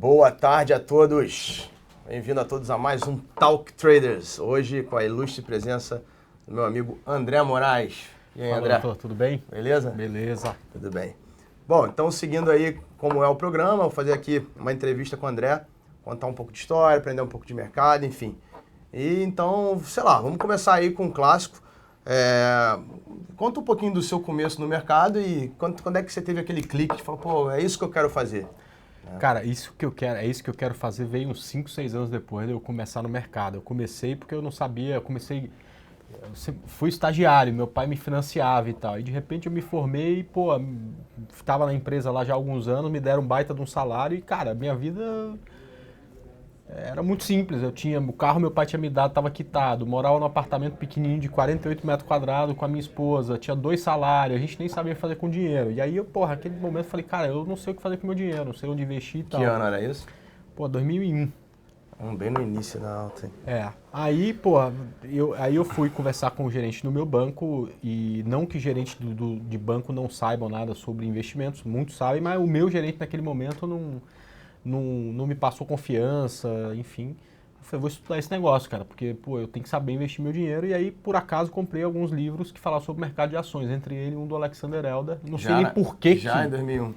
Boa tarde a todos. Bem-vindo a todos a mais um Talk Traders. Hoje com a ilustre presença do meu amigo André Moraes. E aí, Fala, André? doutor, tudo bem? Beleza? Beleza. Tudo bem. Bom, então seguindo aí como é o programa, vou fazer aqui uma entrevista com o André, contar um pouco de história, aprender um pouco de mercado, enfim. E então, sei lá, vamos começar aí com um clássico. Conta um pouquinho do seu começo no mercado e quando é que você teve aquele clique de falar, pô, é isso que eu quero fazer. Cara, isso que eu quero fazer veio uns 5, 6 anos depois de eu começar no mercado. Eu comecei porque eu não sabia, fui estagiário, meu pai me financiava e tal. E de repente eu me formei e, pô, estava na empresa lá já há alguns anos, me deram um baita de um salário e, cara, minha vida era muito simples. O carro meu pai tinha me dado, estava quitado, morava num apartamento pequenininho de 48 metros quadrados com a minha esposa, tinha 2 salários, a gente nem sabia fazer com dinheiro. E aí eu, porra, aquele momento eu falei, cara, eu não sei o que fazer com o meu dinheiro, não sei onde investir e tal. Que ano era isso? Pô, 2001. Bem no início da alta. Aí, pô, eu fui conversar com o gerente do meu banco e não que gerente de banco não saibam nada sobre investimentos, muitos sabem, mas o meu gerente naquele momento não me passou confiança, enfim. Eu falei, vou estudar esse negócio, cara, porque, pô, eu tenho que saber investir meu dinheiro. E aí, por acaso, comprei alguns livros que falavam sobre o mercado de ações, entre eles um do Alexander Elder. Não sei nem por que Já em 2001.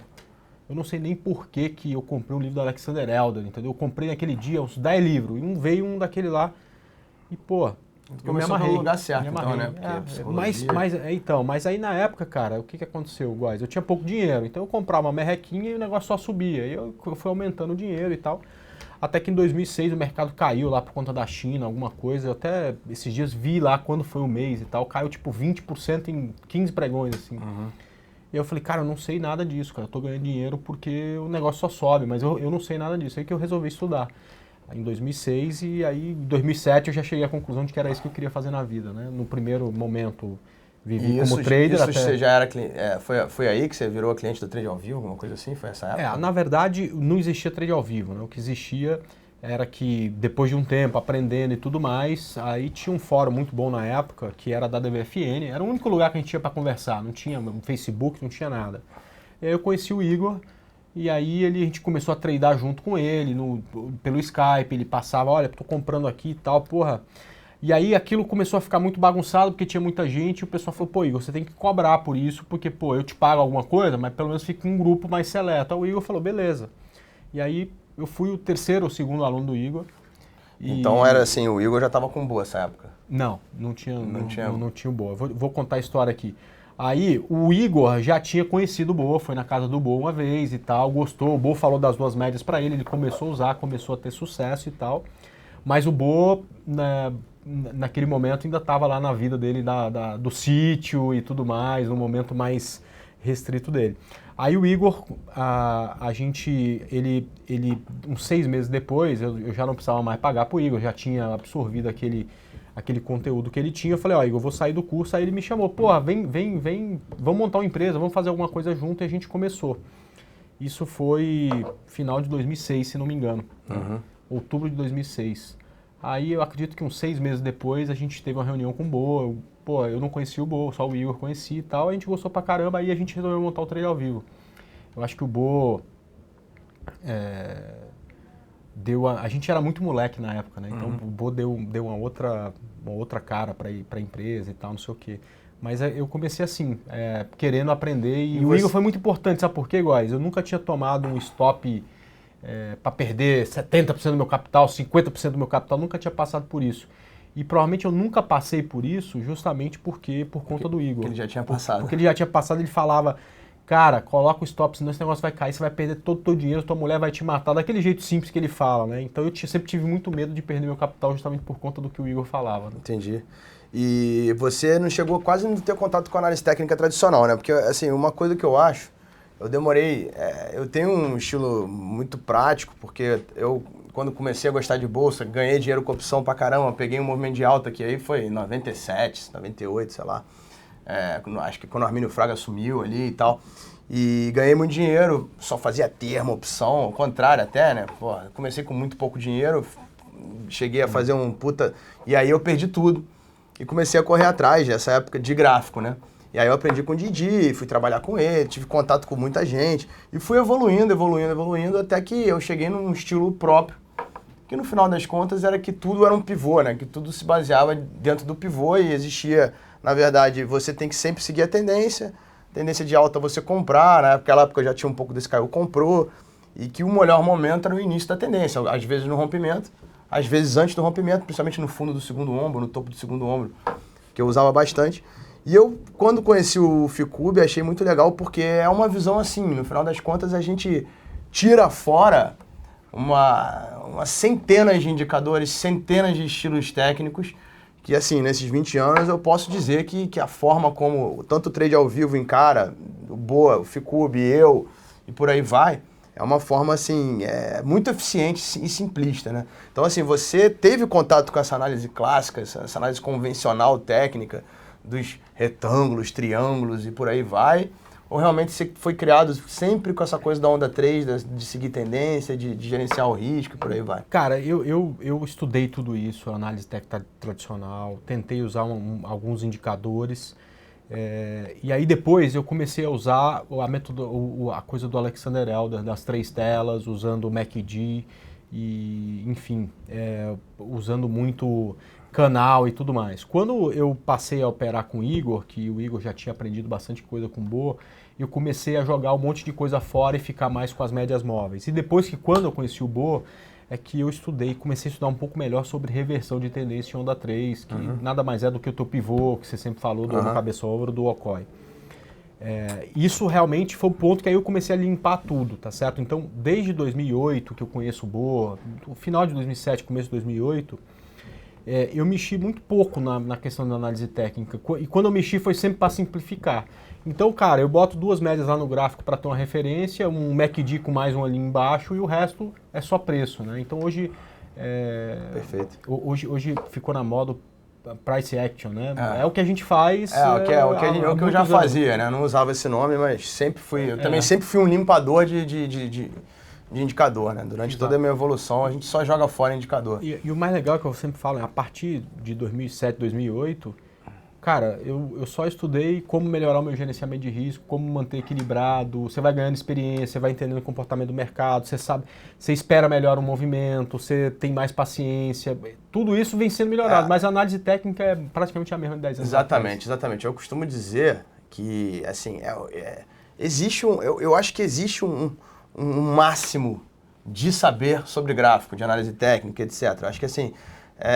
Eu não sei nem por que eu comprei um livro do Alexander Elder, entendeu? Eu comprei naquele dia uns 10 livros, e veio um daquele lá, e, pô, eu me amarrei. No lugar certo, então, né? Mas aí na época, cara, o que aconteceu, Góis? Eu tinha pouco dinheiro, então eu comprava uma merrequinha e o negócio só subia. E eu fui aumentando o dinheiro e tal. Até que em 2006 o mercado caiu lá por conta da China, alguma coisa. Eu até esses dias vi lá quando foi o mês e tal. Caiu tipo 20% em 15 pregões, assim. Uhum. E eu falei, cara, eu não sei nada disso, cara. Eu tô ganhando dinheiro porque o negócio só sobe, mas eu não sei nada disso. Aí que eu resolvi estudar. Em 2006 e aí em 2007 eu já cheguei à conclusão de que era isso que eu queria fazer na vida, né? No primeiro momento vivi como trader. Isso você já era cliente, foi aí que você virou cliente do Trade ao Vivo, alguma coisa assim? Foi essa época? Na verdade não existia trade ao vivo, né? O que existia era que depois de um tempo aprendendo e tudo mais, aí tinha um fórum muito bom na época, que era da DVFN, era o único lugar que a gente tinha para conversar, não tinha Facebook, não tinha nada. E aí eu conheci o Igor. E aí a gente começou a tradar junto com ele, pelo Skype, ele passava, olha, tô comprando aqui e tal, porra. E aí aquilo começou a ficar muito bagunçado, porque tinha muita gente, e o pessoal falou, pô, Igor, você tem que cobrar por isso, porque, pô, eu te pago alguma coisa, mas pelo menos fica um grupo mais seleto. Aí o Igor falou, beleza. E aí eu fui o terceiro ou segundo aluno do Igor. Então era assim, o Igor já estava com boa essa época? Não tinha o boa. Vou contar a história aqui. Aí o Igor já tinha conhecido o Bo, foi na casa do Bo uma vez e tal, gostou, o Bo falou das 2 médias para ele começou a usar, começou a ter sucesso e tal, mas o Bo naquele momento ainda estava lá na vida dele do sítio e tudo mais, um momento mais restrito dele. Aí o Igor, ele uns 6 meses depois, eu já não precisava mais pagar pro Igor, já tinha absorvido aquele conteúdo que ele tinha. Eu falei, ó, Igor, eu vou sair do curso. Aí ele me chamou, porra, vem, vamos montar uma empresa, vamos fazer alguma coisa junto, e a gente começou. Isso foi final de 2006, se não me engano. Uhum. Outubro de 2006. Aí eu acredito que uns 6 meses depois a gente teve uma reunião com o Bo. Pô, eu não conhecia o Bo, só o Igor conhecia e tal. A gente gostou pra caramba, aí a gente resolveu montar o Trade ao Vivo. Eu acho que o Bo... A gente era muito moleque na época, né? Então o Bo deu uma outra cara para a empresa e tal, não sei o quê. Mas eu comecei assim, querendo aprender e o Igor foi muito importante, sabe por quê, Góis? Eu nunca tinha tomado um stop para perder 70% do meu capital, 50% do meu capital, nunca tinha passado por isso. E provavelmente eu nunca passei por isso justamente por conta do Igor. Porque ele já tinha passado. Porque ele já tinha passado, ele falava... Cara, coloca o stop, senão esse negócio vai cair, você vai perder todo o teu dinheiro, tua mulher vai te matar, daquele jeito simples que ele fala, né? Então eu sempre tive muito medo de perder meu capital justamente por conta do que o Igor falava. Né? Entendi. E você não chegou quase a não ter contato com a análise técnica tradicional, né? Porque, assim, uma coisa que eu acho, eu demorei... eu tenho um estilo muito prático, porque eu, quando comecei a gostar de bolsa, ganhei dinheiro com opção pra caramba, peguei um movimento de alta que aí foi em 97, 98, sei lá. Acho que quando o Armínio Fraga assumiu ali e tal, e ganhei muito dinheiro, só fazia termo, opção, ao contrário até, né? Pô, comecei com muito pouco dinheiro, cheguei a fazer um puta... E aí eu perdi tudo e comecei a correr atrás dessa época de gráfico, né? E aí eu aprendi com o Didi, fui trabalhar com ele, tive contato com muita gente. E fui evoluindo, até que eu cheguei num estilo próprio. Que no final das contas era que tudo era um pivô, né? Que tudo se baseava dentro do pivô e existia, na verdade, você tem que sempre seguir a tendência de alta você comprar, né? Naquela época eu já tinha um pouco desse caiu, comprou. E que o melhor momento era o início da tendência, às vezes no rompimento, às vezes antes do rompimento, principalmente no fundo do segundo ombro, no topo do segundo ombro, que eu usava bastante. E eu, quando conheci o Ficube, achei muito legal, porque é uma visão assim, no final das contas a gente tira fora uma centenas de indicadores, centenas de estilos técnicos, que assim, nesses 20 anos eu posso dizer que a forma como tanto o trade ao vivo encara, o Boa, o Ficube, eu, e por aí vai, é uma forma, assim, muito eficiente e simplista, né? Então, assim, você teve contato com essa análise clássica, essa análise convencional, técnica, dos retângulos, triângulos e por aí vai, ou realmente você foi criado sempre com essa coisa da onda 3, de seguir tendência, de gerenciar o risco e por aí vai? Cara, eu estudei tudo isso, análise técnica tradicional, tentei usar alguns indicadores, e aí depois eu comecei a usar a coisa do Alexander Elder, das 3 telas, usando o MACD e, enfim, usando muito canal e tudo mais. Quando eu passei a operar com o Igor, que o Igor já tinha aprendido bastante coisa com o Boa, eu comecei a jogar um monte de coisa fora e ficar mais com as médias móveis. E depois que quando eu conheci o Boa, é que eu comecei a estudar um pouco melhor sobre reversão de tendência em onda 3, que nada mais é do que o teu pivô, que você sempre falou, do cabeça-ombro, do Okoi. Isso realmente foi o ponto que aí eu comecei a limpar tudo, tá certo? Então, desde 2008 que eu conheço o Boa, no final de 2007, começo de 2008, eu mexi muito pouco na questão da análise técnica. E quando eu mexi foi sempre para simplificar. Então, cara, eu boto 2 médias lá no gráfico para ter uma referência, um MACD com mais um ali embaixo e o resto é só preço, né? Então hoje... Perfeito. Hoje ficou na moda price action, né? É o que a gente faz. O que eu já fazia, né? Eu não usava esse nome, mas sempre fui. Eu também sempre fui um limpador de indicador, né? Durante toda a minha evolução, a gente só joga fora indicador. E o mais legal que eu sempre falo, a partir de 2007, 2008, cara, eu só estudei como melhorar o meu gerenciamento de risco, como manter equilibrado, você vai ganhando experiência, vai entendendo o comportamento do mercado, você sabe, você espera melhor o movimento, você tem mais paciência, tudo isso vem sendo melhorado, mas a análise técnica é praticamente a mesma de 10 anos. Exatamente. Eu costumo dizer que, assim, existe eu acho que existe um máximo de saber sobre gráfico, de análise técnica, etc. Eu acho que, assim,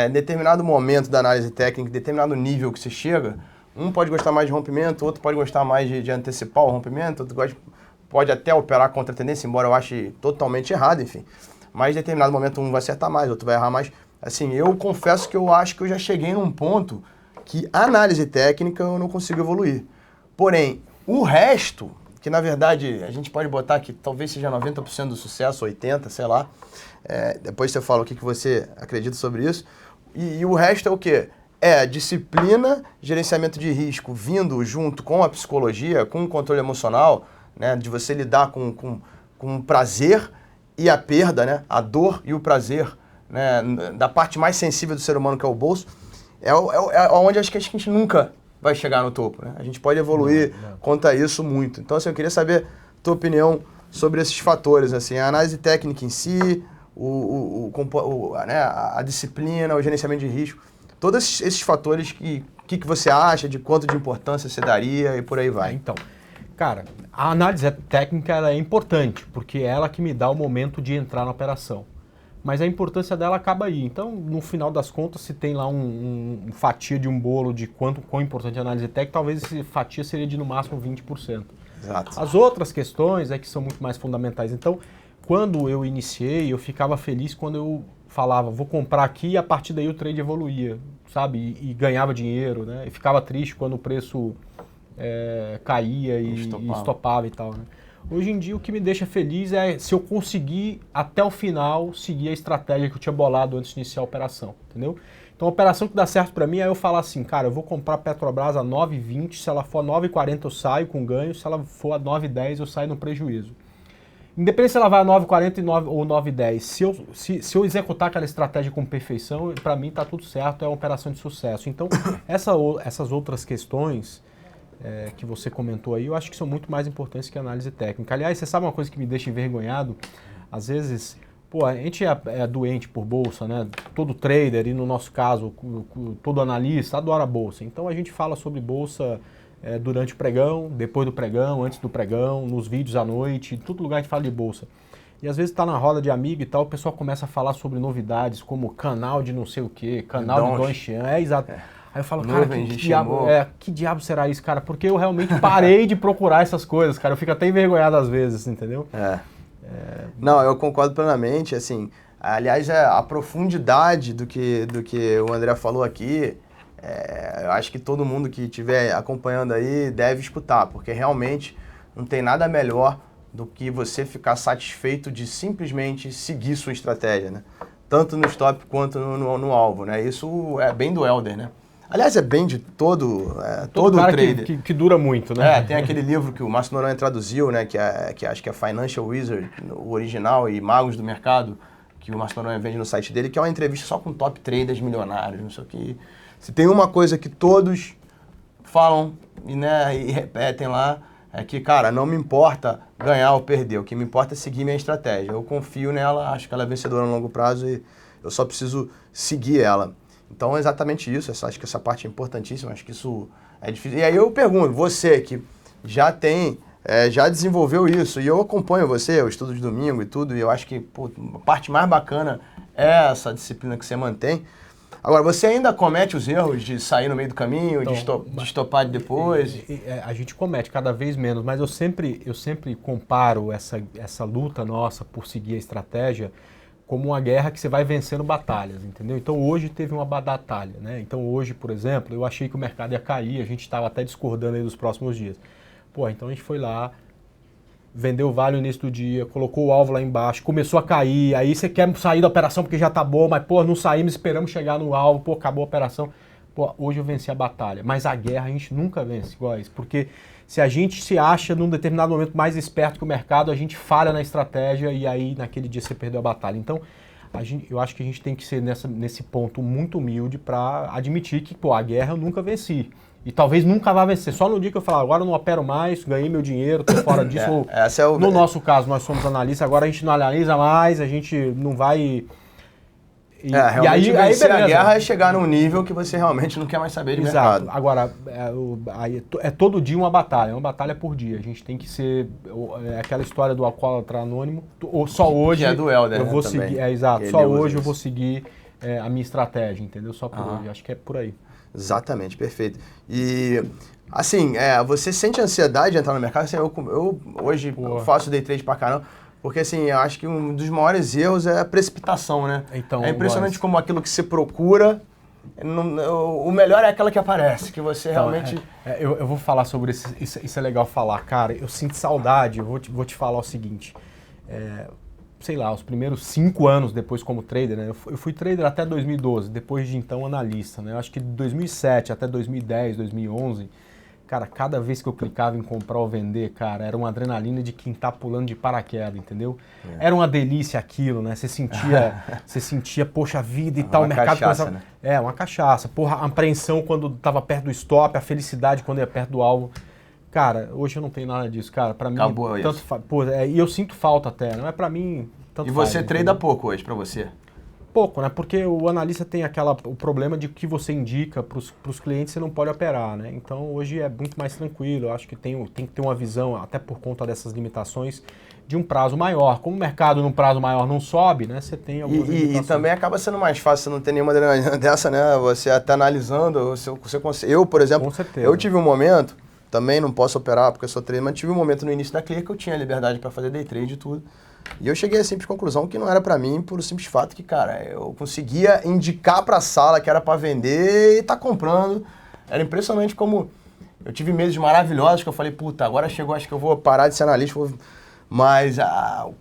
em determinado momento da análise técnica, em determinado nível que você chega, um pode gostar mais de rompimento, outro pode gostar mais de antecipar o rompimento, outro pode até operar contra a tendência, embora eu ache totalmente errado, enfim. Mas em determinado momento um vai acertar mais, outro vai errar mais. Assim, eu confesso que eu acho que eu já cheguei num ponto que a análise técnica eu não consigo evoluir. Porém, o resto, que na verdade a gente pode botar que talvez seja 90% do sucesso, 80%, sei lá. Depois você fala o que você acredita sobre isso. E o resto é o quê? Disciplina, gerenciamento de risco vindo junto com a psicologia, com o controle emocional, né, de você lidar com o prazer e a perda, né, a dor e o prazer, né, da parte mais sensível do ser humano, que é o bolso, onde acho que a gente nunca vai chegar no topo, né? A gente pode evoluir quanto a isso muito. Então, assim, eu queria saber a tua opinião sobre esses fatores, assim, a análise técnica em si, a disciplina, o gerenciamento de risco, todos esses fatores que você acha, de quanto de importância você daria e por aí vai. Então, cara, a análise técnica ela é importante, porque é ela que me dá o momento de entrar na operação. Mas a importância dela acaba aí. Então, no final das contas, se tem lá um fatia de um bolo de quão importante é a análise técnica, talvez essa fatia seria de no máximo 20%. Exato. As outras questões que são muito mais fundamentais. Então, quando eu iniciei, eu ficava feliz quando eu falava, vou comprar aqui e a partir daí o trade evoluía, sabe? E ganhava dinheiro, né? E ficava triste quando o preço caía e estopava e tal, né? Hoje em dia o que me deixa feliz é se eu conseguir até o final seguir a estratégia que eu tinha bolado antes de iniciar a operação, entendeu? Então a operação que dá certo para mim é eu falar assim, cara, eu vou comprar a Petrobras a 9,20, se ela for a 9,40 eu saio com ganho, se ela for a 9,10 eu saio no prejuízo. Independente se ela vai a 9,40 ou 9,10, se eu executar aquela estratégia com perfeição, para mim está tudo certo, é uma operação de sucesso. Então essas outras questões que você comentou aí, eu acho que são muito mais importantes que a análise técnica. Aliás, você sabe uma coisa que me deixa envergonhado? Às vezes, pô, a gente é doente por bolsa, né? Todo trader, e no nosso caso, todo analista, adora bolsa. Então a gente fala sobre bolsa durante o pregão, depois do pregão, antes do pregão, nos vídeos à noite, em todo lugar a gente fala de bolsa. E às vezes está na roda de amigo e tal, o pessoal começa a falar sobre novidades, como canal de não sei o quê, canal de Don Xian, exato. Aí eu falo, cara, que diabo será isso, cara? Porque eu realmente parei de procurar essas coisas, cara. Eu fico até envergonhado às vezes, entendeu? Não, eu concordo plenamente, assim. Aliás, a profundidade do que o André falou aqui, eu acho que todo mundo que estiver acompanhando aí deve escutar, porque realmente não tem nada melhor do que você ficar satisfeito de simplesmente seguir sua estratégia, né? Tanto no stop quanto no alvo, né? Isso é bem do Helder, né? Aliás, é bem de todo cara trader. Que dura muito, né? Tem aquele livro que o Márcio Noronha traduziu, né? Que acho que é Financial Wizard, o original, e Magos do Mercado, que o Márcio Noronha vende no site dele, que é uma entrevista só com top traders milionários, não sei o que. Se tem uma coisa que todos falam e repetem lá, é que, cara, não me importa ganhar ou perder, o que me importa é seguir minha estratégia. Eu confio nela, acho que ela é vencedora no longo prazo e eu só preciso seguir ela. Então é exatamente isso, acho que essa parte é importantíssima, acho que isso é difícil. E aí eu pergunto, você que já já desenvolveu isso, e eu acompanho você, o estudo de domingo e tudo, e eu acho que a parte mais bacana é essa disciplina que você mantém. Agora, você ainda comete os erros de sair no meio do caminho, então, de estopar depois? A gente comete cada vez menos, mas eu sempre comparo essa luta nossa por seguir a estratégia como uma guerra que você vai vencendo batalhas, entendeu? Então hoje teve uma batalha, né? Então hoje, por exemplo, eu achei que o mercado ia cair, a gente estava até discordando aí dos próximos dias. Pô, então a gente foi lá, vendeu o vale no início do dia, colocou o alvo lá embaixo, começou a cair, aí você quer sair da operação porque já tá bom, mas pô, não saímos, esperamos chegar no alvo, pô, acabou a operação. Pô, hoje eu venci a batalha, mas a guerra a gente nunca vence igual a isso, porque se a gente se acha num determinado momento mais esperto que o mercado, a gente falha na estratégia e aí naquele dia você perdeu a batalha. Então, eu acho que a gente tem que ser nesse ponto muito humilde para admitir que, pô, a guerra eu nunca venci. E talvez nunca vá vencer. Só no dia que eu falar, agora eu não opero mais, ganhei meu dinheiro, tô fora disso. No nosso caso, nós somos analistas, agora a gente não analisa mais, a gente não vai... Realmente vencer a guerra é chegar num nível que você realmente não quer mais saber de mercado. Agora, é todo dia uma batalha por dia. A gente tem que ser aquela história do alcoólatra anônimo, ou só hoje que é do Helder, eu vou também. seguir, exato, só hoje eu vou seguir a minha estratégia, entendeu? Só por hoje, acho que é por aí. Exatamente, perfeito. E, assim, você sente ansiedade de entrar no mercado? Assim, eu hoje eu faço day trade pra caramba, porque, assim, eu acho que um dos maiores erros é a precipitação, né? Então, é impressionante como aquilo que você procura, o melhor é aquela que aparece, que você realmente... Eu vou falar sobre isso é legal falar. Cara, eu sinto saudade, eu vou te falar o seguinte... sei lá, os primeiros 5 anos depois como trader, né? Eu fui trader até 2012, depois de então analista, né? Eu acho que de 2007 até 2010, 2011, cara, cada vez que eu clicava em comprar ou vender, cara, era uma adrenalina de quem tá pulando de paraquedas, entendeu? Era uma delícia aquilo, né? Você sentia, poxa vida e tal, o mercado começava... né? Uma cachaça. Porra, a apreensão quando tava perto do stop, a felicidade quando ia perto do alvo. Cara, hoje eu não tenho nada disso, cara. Pra mim, acabou isso. E eu sinto falta até, não é pra mim, tanto E você faz, trada pouco hoje, pra você? Pouco, né? Porque o analista tem o problema de que você indica pros clientes você não pode operar, né? Então hoje é muito mais tranquilo, eu acho que tem que ter uma visão, até por conta dessas limitações, de um prazo maior. Como o mercado num prazo maior não sobe, né? Você tem algumas limitações. E também acaba sendo mais fácil, você não ter nenhuma adrenalina dessa, né? Você até analisando, eu, por exemplo, com certeza. Eu tive um momento... Também não posso operar porque eu sou trader, mas tive um momento no início da Clear que eu tinha liberdade para fazer day trade e tudo. E eu cheguei à simples conclusão que não era para mim, por simples fato que, cara, eu conseguia indicar para a sala que era para vender e tá comprando. Era impressionante como eu tive meses maravilhosos que eu falei, puta, agora chegou, acho que eu vou parar de ser analista. Mas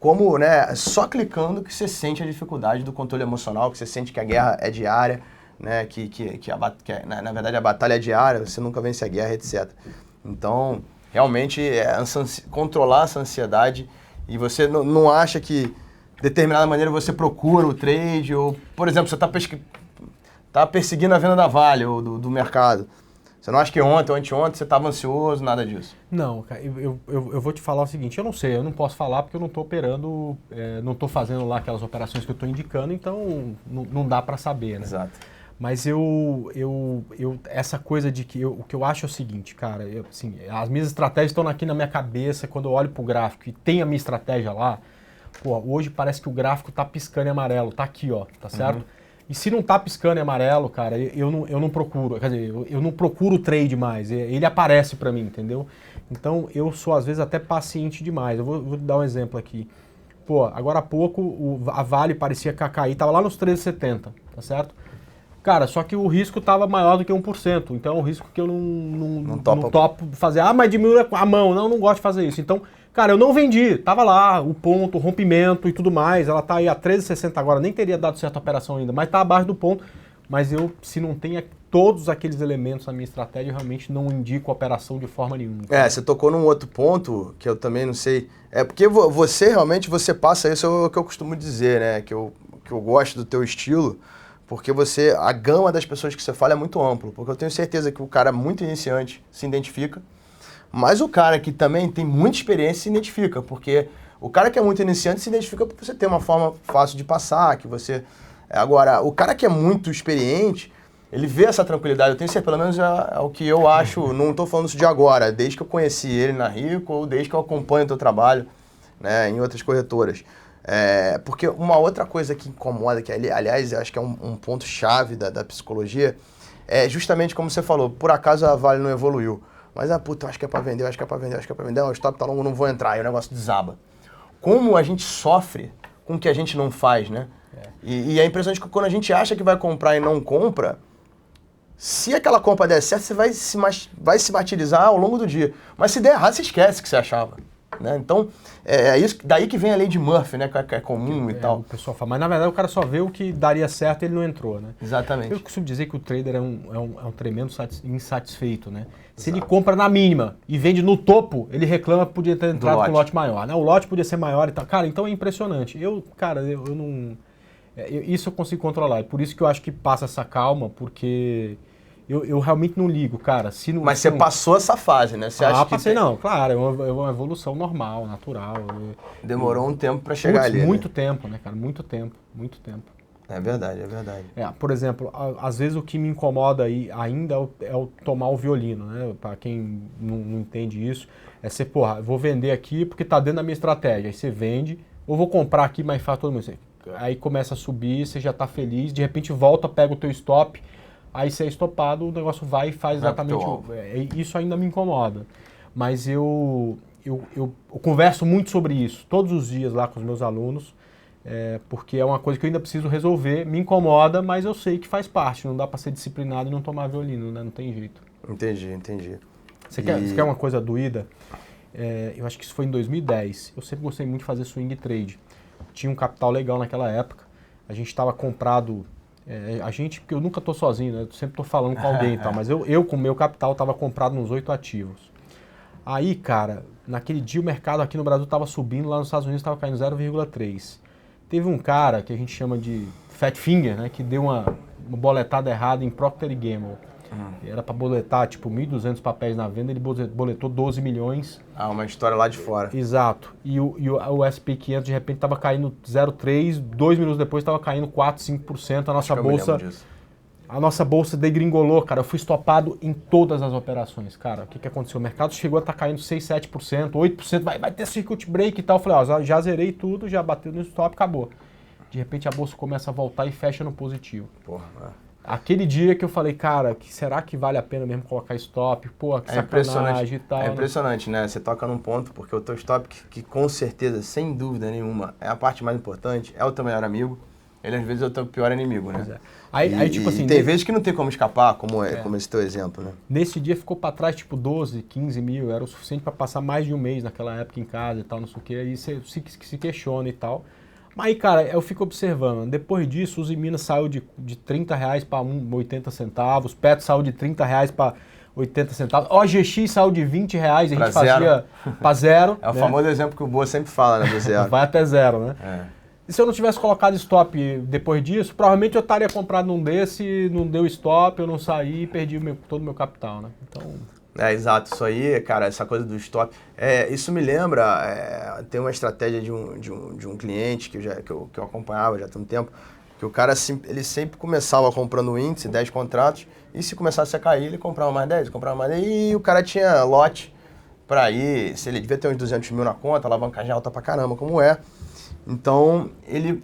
como, né, só clicando que você sente a dificuldade do controle emocional, que você sente que a guerra é diária, né, na verdade a batalha é diária, você nunca vence a guerra, etc. Então, realmente, controlar essa ansiedade e você não acha que, de determinada maneira, você procura o trade ou, por exemplo, você está perseguindo a venda da Vale ou do mercado. Você não acha que ontem ou anteontem você estava ansioso, nada disso? Não, cara, eu vou te falar o seguinte, eu não sei, eu não posso falar porque eu não estou operando, não estou fazendo lá aquelas operações que eu estou indicando, então não dá para saber, né? Exato. Mas essa coisa de que o que eu acho é o seguinte, cara, assim, as minhas estratégias estão aqui na minha cabeça, quando eu olho pro gráfico e tem a minha estratégia lá, pô, hoje parece que o gráfico tá piscando em amarelo, tá aqui, ó, tá certo? E se não tá piscando em amarelo, cara, eu não procuro, quer dizer, eu não procuro trade mais, ele aparece para mim, entendeu? Então eu sou às vezes até paciente demais. Eu vou dar um exemplo aqui. Pô, agora há pouco a Vale parecia cair, tava lá nos 13,70, tá certo? Cara, só que o risco estava maior do que 1%, então é um risco que eu não topo fazer. Ah, mas diminui a mão. Não gosto de fazer isso. Então, cara, eu não vendi. Tava lá o ponto, o rompimento e tudo mais. Ela tá aí a 13,60 agora. Nem teria dado certa operação ainda, mas tá abaixo do ponto. Mas eu, se não tem todos aqueles elementos na minha estratégia, eu realmente não indico a operação de forma nenhuma. Você tocou num outro ponto que eu também não sei. É porque você realmente, você passa isso, é o que eu costumo dizer, né? Que eu gosto do teu estilo. Porque a gama das pessoas que você fala é muito amplo. Porque eu tenho certeza que o cara muito iniciante se identifica, mas o cara que também tem muita experiência se identifica. Porque o cara que é muito iniciante se identifica porque você tem uma forma fácil de passar, que você... Agora, o cara que é muito experiente, ele vê essa tranquilidade. Eu tenho certeza, pelo menos é o que eu acho, não estou falando isso de agora, desde que eu conheci ele na Rico ou desde que eu acompanho o teu trabalho, né, em outras corretoras. Porque uma outra coisa que incomoda, que aliás eu acho que é um ponto-chave da psicologia, é justamente como você falou, por acaso a Vale não evoluiu. Mas, puta, eu acho que é para vender, eu acho que é para vender, eu acho que é para vender, o stop tá longo, não vou entrar, aí o negócio desaba. Como a gente sofre com o que a gente não faz, né? E é impressionante que quando a gente acha que vai comprar e não compra, se aquela compra der certo, você vai se martirizar ao longo do dia. Mas se der errado, você esquece que você achava. Né? Então, é isso, daí que vem a lei de Murphy, né? Que é comum e tal. O pessoal fala, mas na verdade o cara só vê o que daria certo e ele não entrou, né? Exatamente. Eu costumo dizer que o trader é um tremendo insatisfeito, né? Se ele compra na mínima e vende no topo, ele reclama que podia ter entrado com um lote maior, né? O lote podia ser maior e tal. Cara, então é impressionante. Eu não... isso eu consigo controlar. É por isso que eu acho que passa essa calma, porque... Eu realmente não ligo, cara. Mas você passou essa fase, né? Você acha que passei não. Claro, é uma evolução normal, natural. Demorou um tempo para chegar ali, muito né? tempo, né, cara? Muito tempo. É verdade, é verdade. Por exemplo, às vezes o que me incomoda aí ainda é o tomar o violino, né? Para quem não entende isso, é você, porra, vou vender aqui porque tá dentro da minha estratégia. Aí você vende, ou vou comprar aqui, mas faz todo mundo. Aí começa a subir, você já tá feliz, de repente volta, pega o teu stop. Aí se é estopado, o negócio vai e faz exatamente... Isso ainda me incomoda. Mas eu converso muito sobre isso, todos os dias lá com os meus alunos, porque é uma coisa que eu ainda preciso resolver, me incomoda, mas eu sei que faz parte, não dá para ser disciplinado e não tomar violino, né? Não tem jeito. Entendi. Você quer uma coisa doída? Eu acho que isso foi em 2010. Eu sempre gostei muito de fazer swing trade. Tinha um capital legal naquela época, a gente estava comprado... porque eu nunca estou sozinho, né? Eu sempre estou falando com alguém e tal, mas eu com o meu capital estava comprado nos 8 ativos. Aí, cara, naquele dia o mercado aqui no Brasil estava subindo, lá nos Estados Unidos estava caindo 0,3. Teve um cara que a gente chama de Fat Finger, né? Que deu uma boletada errada em Procter & Gamble. Era para boletar, tipo, 1.200 papéis na venda, ele boletou 12 milhões. Uma história lá de fora. Exato. E o S&P 500, de repente, estava caindo 0,3%, 2 minutos depois estava caindo 4%, 5%. A nossa bolsa degringolou, cara. Eu fui estopado em todas as operações, cara. O que aconteceu? O mercado chegou a estar caindo 6%, 7%, 8%, vai ter circuit break e tal. Eu falei, já zerei tudo, já bateu no stop, acabou. De repente a bolsa começa a voltar e fecha no positivo. Aquele dia que eu falei, cara, será que vale a pena mesmo colocar stop? Pô, que sacanagem e tal. É impressionante, né? Você toca num ponto, porque o teu stop, que com certeza, sem dúvida nenhuma, é a parte mais importante, é o teu melhor amigo. Ele às vezes é o teu pior inimigo, né? Aí, tipo assim... Tem vezes que não tem como escapar, como esse teu exemplo, né? Nesse dia ficou para trás, tipo, 12, 15 mil, era o suficiente para passar mais de um mês naquela época em casa e tal, não sei o que, aí você se questiona e tal. Mas aí, cara, eu fico observando, depois disso, o Uzi Minas saiu de 30 reais para 80 centavos, Petro saiu de 30 reais para 80 centavos, OGX saiu de 20 reais, a gente fazia para zero. É o famoso exemplo que o Boa sempre fala, né, do zero. Vai até zero, né? E se eu não tivesse colocado stop depois disso, provavelmente eu estaria comprado num desse, não deu stop, eu não saí e perdi todo o meu capital, né? Então... Exato. Isso aí, cara, essa coisa do stop. Isso me lembra, tem uma estratégia de um cliente que eu acompanhava já há tanto tempo, que o cara, ele sempre começava comprando o índice, 10 contratos, e se começasse a cair, ele comprava mais 10, comprava mais 10, e o cara tinha lote para ir, se ele devia ter uns 200 mil na conta, alavancagem alta pra caramba, como é. Então, ele,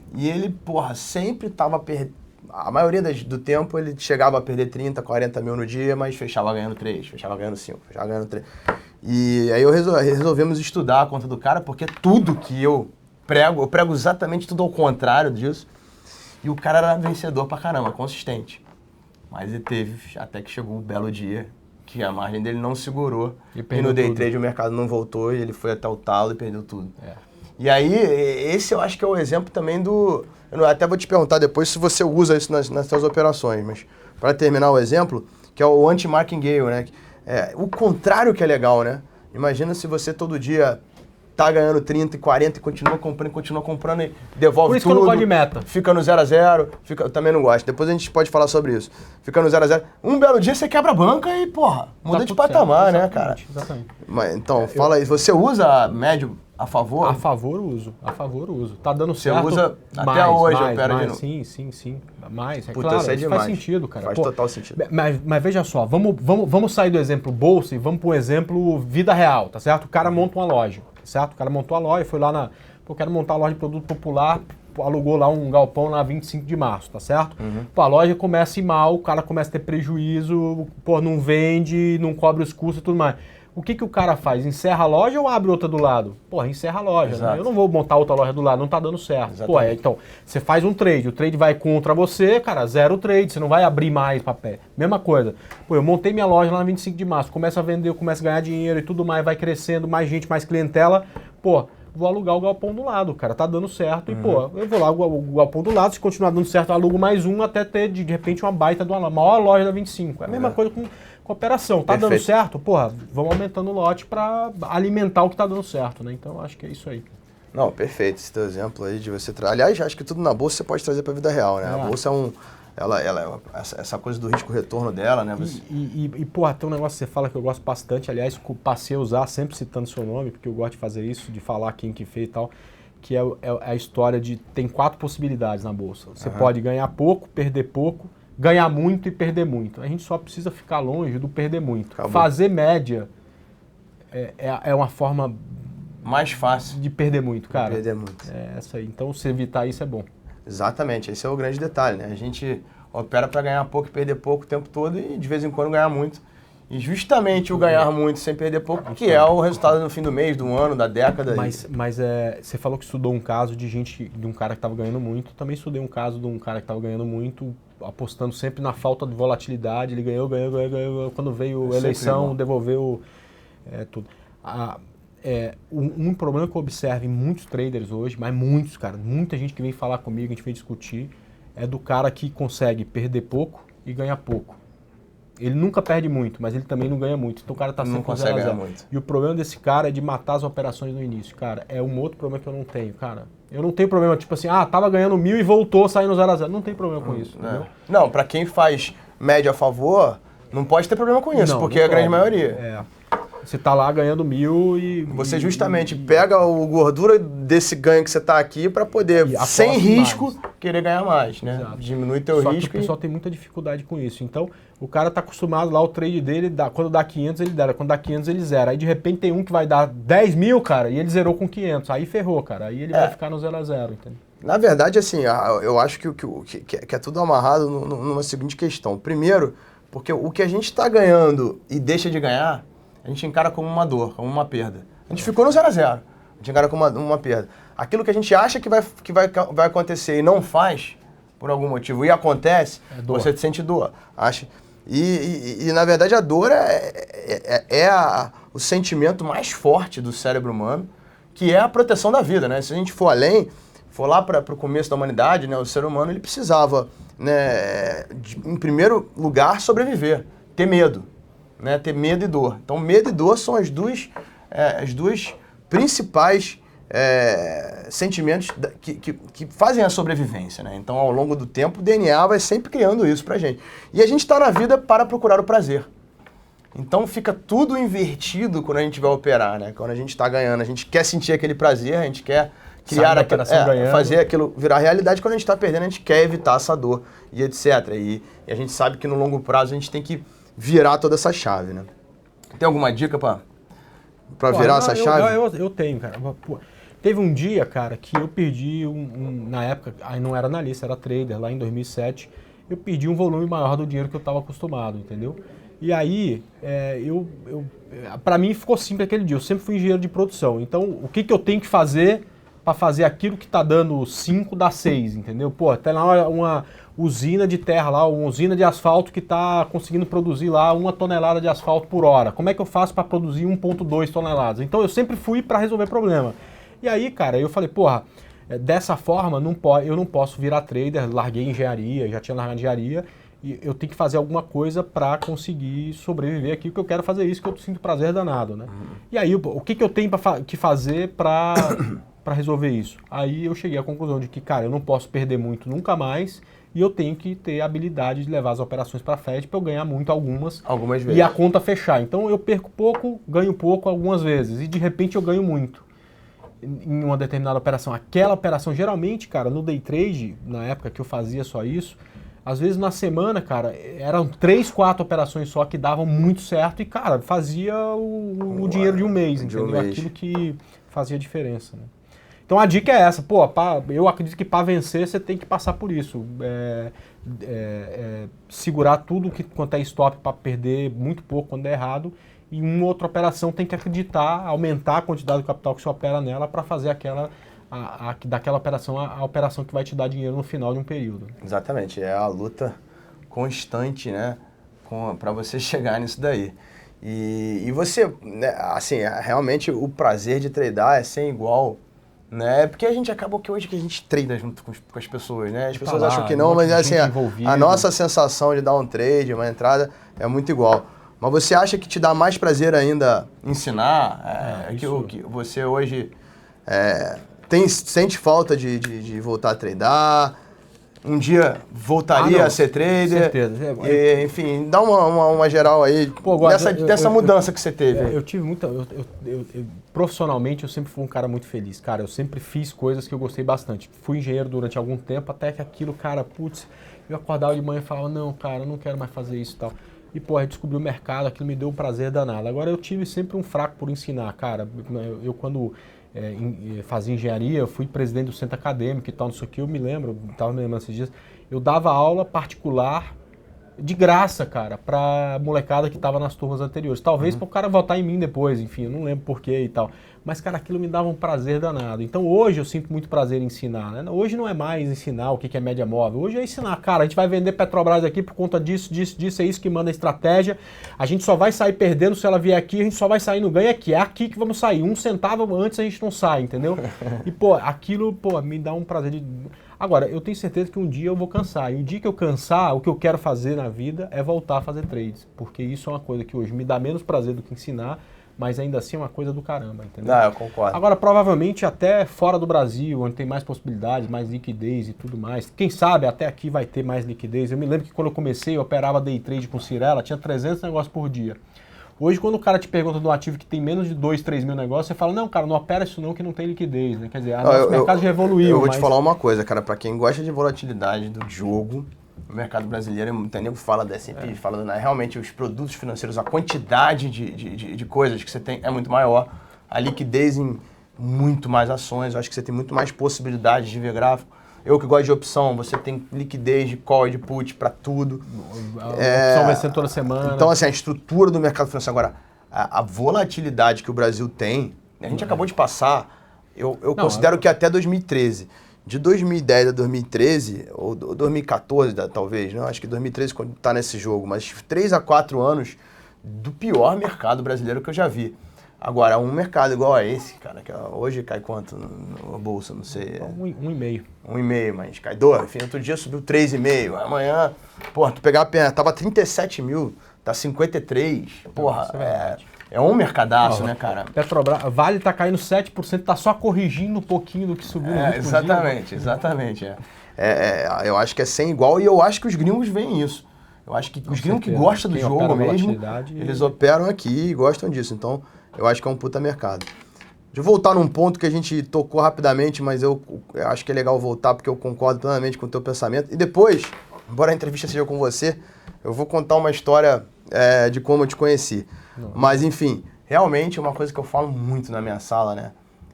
porra, sempre tava perdendo. A maioria do tempo ele chegava a perder 30, 40 mil no dia, mas fechava ganhando 3, fechava ganhando 5, fechava ganhando 3. E aí resolvemos estudar a conta do cara, porque tudo que eu prego exatamente tudo ao contrário disso. E o cara era vencedor pra caramba, consistente. Mas ele teve, até que chegou um belo dia, que a margem dele não segurou. E no day trade o mercado não voltou e ele foi até o talo e perdeu tudo. E aí, esse eu acho que é o exemplo também do... Eu até vou te perguntar depois se você usa isso nas suas operações, mas para terminar o exemplo, que é o anti-martingale, né? O contrário que é legal, né? Imagina se você todo dia tá ganhando 30 e 40 e continua comprando e devolve tudo. Por isso que eu não gosto de meta. Fica no 0 a 0, eu também não gosto. Depois a gente pode falar sobre isso. Fica no 0 a 0. Um belo dia você quebra a banca e, porra, muda de patamar, né, cara? Exatamente. Mas, então, fala aí, você usa médio a favor? A favor uso. Tá dando certo. Você usa até hoje, opera de novo. Sim. Mais, Puta, claro, isso é demais. faz sentido, cara. Faz total sentido. Mas veja só, vamos sair do exemplo bolsa e vamos para o exemplo vida real, tá certo? O cara monta uma loja, certo? O cara montou a loja, foi lá eu quero montar uma loja de produto popular, alugou lá um galpão lá 25 de março, tá certo? Pô, a loja começa a ir mal, o cara começa a ter prejuízo, pô, não vende, não cobre os custos e tudo mais. O que o cara faz? Encerra a loja ou abre outra do lado? Porra, encerra a loja, né? Eu não vou montar outra loja do lado, não tá dando certo. Pô, então, você faz um trade, o trade vai contra você, cara, zero trade, você não vai abrir mais papel. Mesma coisa. Pô, eu montei minha loja lá no 25 de março, começa a vender, eu começo a ganhar dinheiro e tudo mais, vai crescendo, mais gente, mais clientela. Pô, vou alugar o galpão do lado, cara, tá dando certo. E, pô, eu vou lá o galpão do lado, se continuar dando certo, eu alugo mais um até ter, de repente, uma baita de uma maior loja da 25. É a mesma coisa com operação. Tá dando certo? Porra, vamos aumentando o lote para alimentar o que tá dando certo, né? Então, acho que é isso aí. Não, perfeito. Esse teu exemplo aí de você... Aliás, acho que tudo na bolsa você pode trazer para a vida real, né? A bolsa essa coisa do risco-retorno dela, né? Você... Porra, tem um negócio que você fala que eu gosto bastante, aliás, passei a usar, sempre citando seu nome, porque eu gosto de fazer isso, de falar quem que fez e tal, que é a história de... Tem 4 possibilidades na bolsa. Você pode ganhar pouco, perder pouco, ganhar muito e perder muito. A gente só precisa ficar longe do perder muito. Acabou. Fazer média é uma forma mais fácil de perder muito, cara. Perder muito. É essa aí. Então, se evitar isso é bom. Exatamente. Esse é o grande detalhe, né? A gente opera para ganhar pouco e perder pouco o tempo todo e de vez em quando ganhar muito. E justamente o ganhar muito sem perder pouco, que é o resultado no fim do mês, do ano, da década. Mas você falou que estudou um caso de um cara que estava ganhando muito. Também estudei um caso de um cara que estava ganhando muito, apostando sempre na falta de volatilidade. Ele ganhou. Quando veio a eleição, devolveu tudo. Um problema que eu observo em muitos traders hoje, mas muitos, cara, muita gente que vem falar comigo, a gente vem discutir, é do cara que consegue perder pouco e ganhar pouco. Ele nunca perde muito, mas ele também não ganha muito. Então o cara tá sempre com 0 a 0. E o problema desse cara é de matar as operações no início, cara. É um outro problema que eu não tenho, cara. Eu não tenho problema, tipo assim, tava ganhando 1.000 e voltou, saindo 0 a 0. Não tem problema com isso, entendeu? Não, pra quem faz média a favor, não pode ter problema com isso, porque é a grande maioria. Você tá lá ganhando 1.000 e... Você justamente pega a gordura desse ganho que você tá aqui para poder, sem risco, querer ganhar mais, né? Exato. Diminui teu risco. Só que o pessoal tem muita dificuldade com isso. Então, o cara tá acostumado lá, o trade dele, quando dá 500 ele dera, quando dá 500 ele zera. Aí de repente tem um que vai dar 10 mil, cara, e ele zerou com 500. Aí ferrou, cara. Aí ele vai ficar no 0 a 0, entendeu? Na verdade, assim, eu acho que é tudo amarrado numa seguinte questão. Primeiro, porque o que a gente está ganhando e deixa de ganhar, a gente encara como uma dor, como uma perda. A gente ficou no 0 a 0. A gente encara como uma perda. Aquilo que a gente acha que vai acontecer e não faz, por algum motivo, e acontece, você sente dor. E na verdade, a dor o sentimento mais forte do cérebro humano, que é a proteção da vida, né? Se a gente for além, for lá para o começo da humanidade, né, o ser humano ele precisava, né, em primeiro lugar, sobreviver, ter medo. Né, ter medo e dor. Então, medo e dor são as duas principais sentimentos que fazem a sobrevivência, né? Então, ao longo do tempo, o DNA vai sempre criando isso pra gente. E a gente está na vida para procurar o prazer. Então, fica tudo invertido quando a gente vai operar, né? Quando a gente está ganhando, a gente quer sentir aquele prazer, a gente quer criar aquilo, fazer aquilo virar realidade. Quando a gente está perdendo, a gente quer evitar essa dor e etc. E a gente sabe que no longo prazo a gente tem que virar toda essa chave, né? Tem alguma dica para virar essa chave? Eu tenho, cara. Pô, teve um dia, cara, que eu perdi na época, aí não era analista, era trader, lá em 2007, eu perdi um volume maior do dinheiro que eu estava acostumado, entendeu? E aí, para mim ficou simples aquele dia, eu sempre fui engenheiro de produção, então o que eu tenho que fazer para fazer aquilo que está dando 5 dá 6, entendeu? Pô, tem lá uma usina de terra lá, uma usina de asfalto que está conseguindo produzir lá 1 tonelada de asfalto por hora. Como é que eu faço para produzir 1,2 toneladas? Então eu sempre fui para resolver problema. E aí, cara, eu falei, porra, dessa forma eu não posso virar trader, larguei engenharia, já tinha largado engenharia, e eu tenho que fazer alguma coisa para conseguir sobreviver aqui, porque eu quero fazer isso, que eu sinto prazer danado, né? E aí, o que eu tenho que fazer para resolver isso? Aí eu cheguei à conclusão de que, cara, eu não posso perder muito nunca mais, e eu tenho que ter a habilidade de levar as operações para frente para eu ganhar muito algumas vezes. E a conta fechar. Então eu perco pouco, ganho pouco algumas vezes, e de repente eu ganho muito em uma determinada operação. Aquela operação, geralmente, cara, no day trade, na época que eu fazia só isso, às vezes na semana, cara, eram 3, 4 operações só que davam muito certo e, cara, fazia o dinheiro de um mês, entendeu? Aquilo que fazia diferença, né? Então a dica é essa, pô, eu acredito que para vencer você tem que passar por isso. Segurar tudo quanto é stop para perder muito pouco quando der errado, e uma outra operação tem que acreditar, aumentar a quantidade de capital que você opera nela para fazer daquela operação a operação que vai te dar dinheiro no final de um período. Exatamente, é a luta constante, né, para você chegar nisso daí. E você, né, assim, realmente o prazer de tradar é sem igual, né? Porque a gente acabou que hoje que a gente trada junto com as pessoas, né? As pessoas acham que não, mas assim, a nossa sensação de dar um trade, uma entrada, é muito igual. Mas você acha que te dá mais prazer ainda ensinar? Que você hoje sente falta de voltar a tradar? Um dia voltaria a ser trader? Certeza. Enfim, dá uma geral aí. Pô, dessa mudança que você teve. Eu tive muita... profissionalmente, eu sempre fui um cara muito feliz. Cara, eu sempre fiz coisas que eu gostei bastante. Fui engenheiro durante algum tempo, até que aquilo, cara, putz, eu acordava de manhã e falava, não, cara, eu não quero mais fazer isso e tal. E, pô, eu descobri o mercado, aquilo me deu um prazer danado. Agora, eu tive sempre um fraco por ensinar, cara. Eu quando fazia engenharia, eu fui presidente do centro acadêmico e tal, não sei o que, eu me lembro, estava me lembrando esses dias, eu dava aula particular de graça, cara, pra molecada que tava nas turmas anteriores. Talvez para o cara votar em mim depois, enfim, eu não lembro porquê e tal. Mas, cara, aquilo me dava um prazer danado. Então, hoje eu sinto muito prazer em ensinar, né? Hoje não é mais ensinar o que é média móvel. Hoje é ensinar, cara, a gente vai vender Petrobras aqui por conta disso, é isso que manda a estratégia. A gente só vai sair perdendo se ela vier aqui, a gente só vai sair no ganho aqui. É aqui que vamos sair. 1 centavo antes a gente não sai, entendeu? E, pô, aquilo, pô, me dá um prazer de... Agora, eu tenho certeza que um dia eu vou cansar. E o dia que eu cansar, o que eu quero fazer na vida é voltar a fazer trades. Porque isso é uma coisa que hoje me dá menos prazer do que ensinar, mas ainda assim é uma coisa do caramba, entendeu? Não, eu concordo. Agora, provavelmente até fora do Brasil, onde tem mais possibilidades, mais liquidez e tudo mais. Quem sabe até aqui vai ter mais liquidez. Eu me lembro que quando eu comecei, eu operava day trade com Cirela, tinha 300 negócios por dia. Hoje, quando o cara te pergunta de um ativo que tem menos de 2, 3 mil negócios, você fala, não, cara, não opera isso não, que não tem liquidez, né? Quer dizer, o mercado já evoluiu. Eu vou te falar uma coisa, cara, pra quem gosta de volatilidade do jogo, o mercado brasileiro, entendeu? Fala da S&P, fala realmente os produtos financeiros, a quantidade de coisas que você tem é muito maior, a liquidez em muito mais ações, eu acho que você tem muito mais possibilidades de ver gráfico. Eu que gosto de opção, você tem liquidez de call e de put para tudo. A opção vai ser toda semana. Então, assim, a estrutura do mercado financeiro. Agora, a volatilidade que o Brasil tem, a gente acabou de passar, eu considero que até 2013. De 2010 a 2013, ou 2014 talvez, não? Acho que 2013 quando está nesse jogo, mas 3 a 4 anos do pior mercado brasileiro que eu já vi. Agora, um mercado igual a esse, cara, que hoje cai quanto na bolsa, não sei. 1,5. 1,5, mas cai 2. Enfim, outro dia subiu 3,5. Amanhã, porra, tu pegar a pena, tava 37 mil, tá 53. Porra, É um mercadaço, né, cara? Petrobras, Vale tá caindo 7%, tá só corrigindo um pouquinho do que subiu no último dia. Exatamente. Eu acho que é sem igual e eu acho que os gringos veem isso. Eu acho que os gringos que gostam do jogo mesmo, eles operam aqui e gostam disso. Então, eu acho que é um puta mercado. Deixa eu voltar num ponto que a gente tocou rapidamente, mas eu acho que é legal voltar porque eu concordo plenamente com o teu pensamento. E depois, embora a entrevista seja com você, eu vou contar uma história de como eu te conheci. Mas, enfim, realmente é uma coisa que eu falo muito na minha sala, né?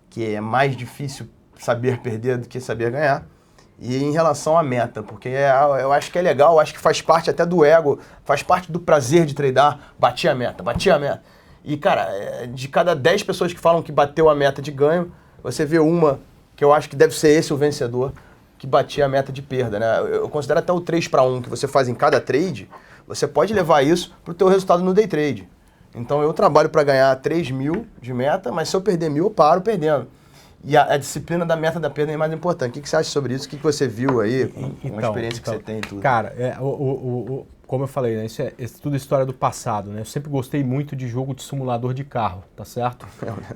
Que é mais difícil saber perder do que saber ganhar. E em relação à meta, porque eu acho que é legal, eu acho que faz parte até do ego, faz parte do prazer de tradar, bati a meta. E, cara, de cada 10 pessoas que falam que bateu a meta de ganho, você vê uma, que eu acho que deve ser esse o vencedor, que batia a meta de perda, né? Eu considero até o 3-1 que você faz em cada trade, você pode levar isso para o teu resultado no day trade. Então eu trabalho para ganhar 3 mil de meta, mas se eu perder 1.000, eu paro perdendo. E a disciplina da meta da perda é mais importante. O que você acha sobre isso? O que você viu aí, com a experiência que você tem e tudo? Cara, como eu falei, né, isso é tudo história do passado, né? Eu sempre gostei muito de jogo de simulador de carro, tá certo?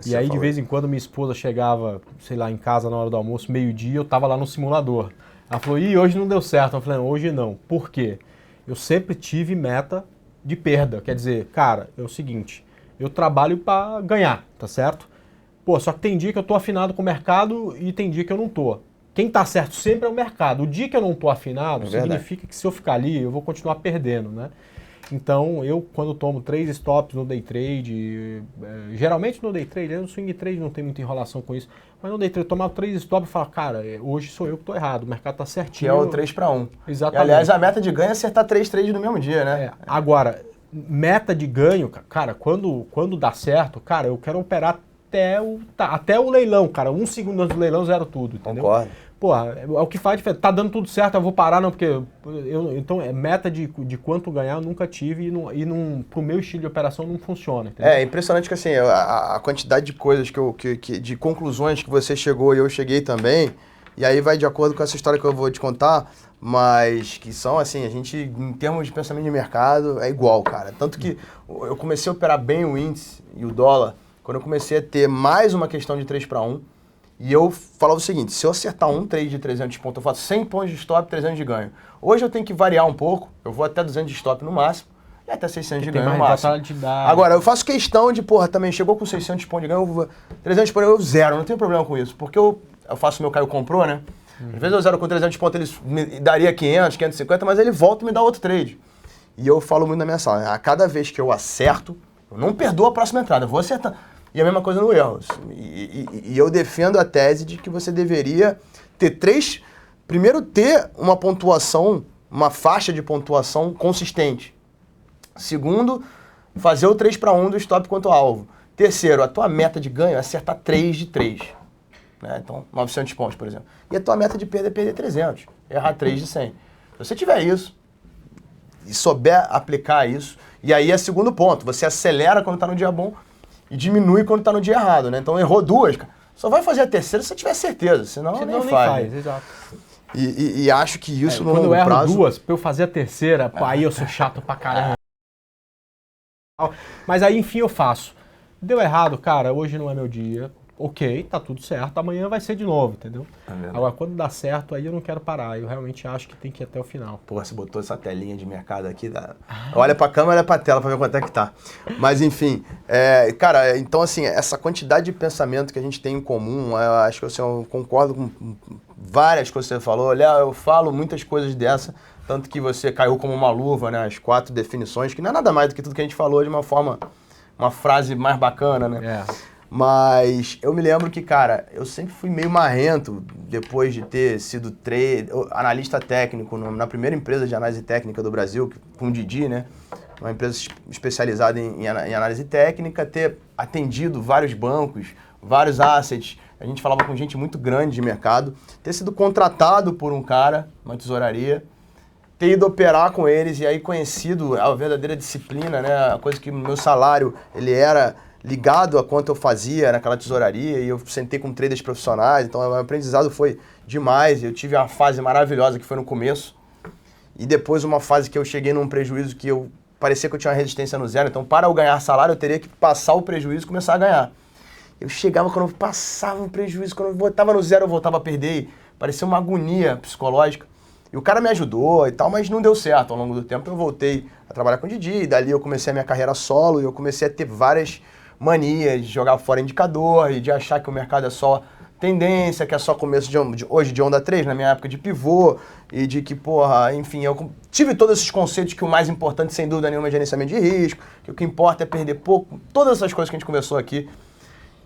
E aí, de vez em quando, minha esposa chegava, sei lá, em casa na hora do almoço, meio-dia, eu tava lá no simulador. Ela falou, hoje não deu certo. Eu falei, hoje não. Por quê? Eu sempre tive meta de perda. Quer dizer, cara, é o seguinte, eu trabalho para ganhar, tá certo? Pô, só que tem dia que eu tô afinado com o mercado e tem dia que eu não tô. Quem tá certo sempre é o mercado. O dia que eu não tô afinado, significa que se eu ficar ali, eu vou continuar perdendo, né? Então, eu quando tomo 3 stops no day trade, geralmente no day trade, no swing trade não tem muita enrolação com isso, mas no day trade, tomar 3 stops e falar, cara, hoje sou eu que tô errado, o mercado tá certinho. Que é o 3-1. Exatamente. E, aliás, a meta de ganho é acertar 3 trades no mesmo dia, né? Agora, meta de ganho, cara, quando dá certo, cara, eu quero operar até o leilão, cara. 1 segundo antes do leilão, zero tudo, entendeu? Concordo. Porra, é o que faz diferença. Tá dando tudo certo, eu vou parar, não, porque então, meta de quanto ganhar eu nunca tive e pro meu estilo de operação não funciona, entendeu? É impressionante que assim, a quantidade de coisas de conclusões que você chegou e eu cheguei também, e aí vai de acordo com essa história que eu vou te contar, mas que são assim, a gente, em termos de pensamento de mercado, é igual, cara. Tanto que eu comecei a operar bem o índice e o dólar, quando eu comecei a ter mais uma questão de 3-1, e eu falava o seguinte, se eu acertar um trade de 300 pontos, eu faço 100 pontos de stop, 300 de ganho. Hoje eu tenho que variar um pouco, eu vou até 200 de stop no máximo, e até 600 de ganho no máximo. Agora, eu faço questão de, também chegou com 600 pontos de ganho, 300 pontos eu zero, não tenho problema com isso, porque eu faço o meu Caio comprou, né? Às vezes eu zero com 300 pontos, ele me daria 500, 550, mas ele volta e me dá outro trade. E eu falo muito na minha sala, a cada vez que eu acerto, eu não perdoo a próxima entrada, eu vou acertar. E a mesma coisa no erro. E eu defendo a tese de que você deveria ter primeiro ter uma pontuação, uma faixa de pontuação consistente. Segundo, fazer o 3-1 do stop quanto alvo. Terceiro, a tua meta de ganho é acertar 3 de 3. Né? Então, 900 pontos, por exemplo. E a tua meta de perda é perder 300. Errar 3 de 100. Se você tiver isso e souber aplicar isso, e aí é segundo ponto, você acelera quando está no dia bom, e diminui quando tá no dia errado, né? Então errou 2, cara. Só vai fazer a terceira se você tiver certeza, senão nem faz. Exato. E acho que isso no longo prazo... Quando eu erro 2, pra eu fazer a terceira, aí eu sou chato pra caramba. Mas aí, enfim, eu faço. Deu errado, cara, hoje não é meu dia. Ok, tá tudo certo, amanhã vai ser de novo, entendeu? Agora, quando dá certo, aí eu não quero parar. Eu realmente acho que tem que ir até o final. Pô, você botou essa telinha de mercado aqui. Olha pra câmera, olha pra tela pra ver quanto é que tá. Mas, enfim, cara, então, assim, essa quantidade de pensamento que a gente tem em comum, eu acho que assim, eu concordo com várias coisas que você falou. Olha, eu falo muitas coisas dessa, tanto que você caiu como uma luva, né? As 4 definições, que não é nada mais do que tudo que a gente falou de uma forma, uma frase mais bacana, né? Mas eu me lembro que, cara, eu sempre fui meio marrento depois de ter sido analista técnico na primeira empresa de análise técnica do Brasil, com o Didi, né? Uma empresa especializada em análise técnica, ter atendido vários bancos, vários assets, a gente falava com gente muito grande de mercado, ter sido contratado por um cara, uma tesouraria, ter ido operar com eles e aí conhecido a verdadeira disciplina, né? A coisa que o meu salário, ele era ligado a quanto eu fazia naquela tesouraria e eu sentei com traders profissionais, então o aprendizado foi demais. Eu tive uma fase maravilhosa que foi no começo e depois uma fase que eu cheguei num prejuízo que eu parecia que eu tinha uma resistência no zero. Então, para eu ganhar salário, eu teria que passar o prejuízo e começar a ganhar. Eu chegava, quando eu passava um prejuízo, quando eu botava no zero, eu voltava a perder. Parecia uma agonia psicológica. E o cara me ajudou e tal, mas não deu certo. Ao longo do tempo, eu voltei a trabalhar com o Didi. E dali eu comecei a minha carreira solo e eu comecei a ter várias manias de jogar fora indicador e de achar que o mercado é só tendência, que é só começo hoje de onda 3, na minha época de pivô, e de que, porra, enfim, eu tive todos esses conceitos que o mais importante, sem dúvida nenhuma, é gerenciamento de risco, que o que importa é perder pouco, todas essas coisas que a gente conversou aqui.